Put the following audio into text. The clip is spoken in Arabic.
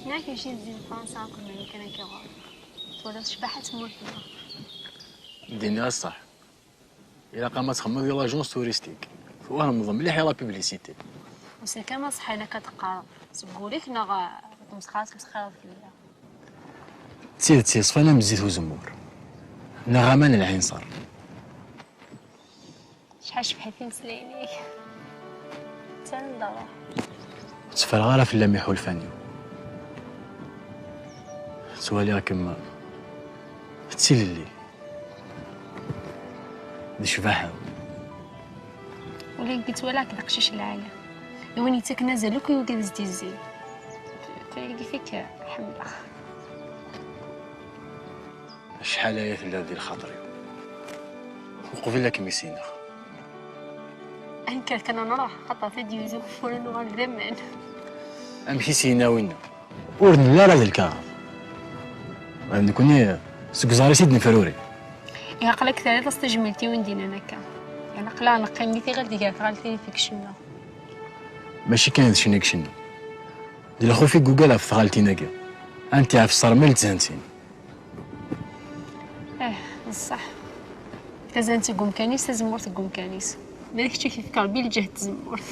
هناك يمشي نزيد فرنسا كل ما يمكن كيغور تولات شباحة تموتنا. ديني الصح إلا قامت تخمم ديال لاجونس توريستيك فواه منظم مليح يلا بيبليسيتي وسي كما صحي الا كتقرا تقوليك نغا مسخات مسخره فيا سيدتي صفانا من الزيت وزمور نغمان العين صار شحال شبحتي مسلينيك تندرا تفال غالا في اللميح والفاني سوالي راكم تسيلي دي شباحة ولا قلت ولا كدقشش العالم وين يتك نازلوك ويوقد زدي الزين تلقي فيك حمله شحال هي في هذه الخاطري وقبل لك ميسينا انكر كنا نروح خطا تديوزو ولا نغال ذمن امشي سينا وينا ورن لا راه الكاف عندكوني سكزاري سيدني فروري يا قلك ثلاثه استجملتي وين دينا نكا يعني قلا نقيمتي غير ديك غالتي فيك شنو ماشي كاين شنيك شنو ديال اخو في جوجل في غالتينا كاع انت عارف الصرمل تزانتين بصح تزانتي قوم كانيس تزمورت قوم كانيس مالك تشوفي في كربي الجهد تزمورت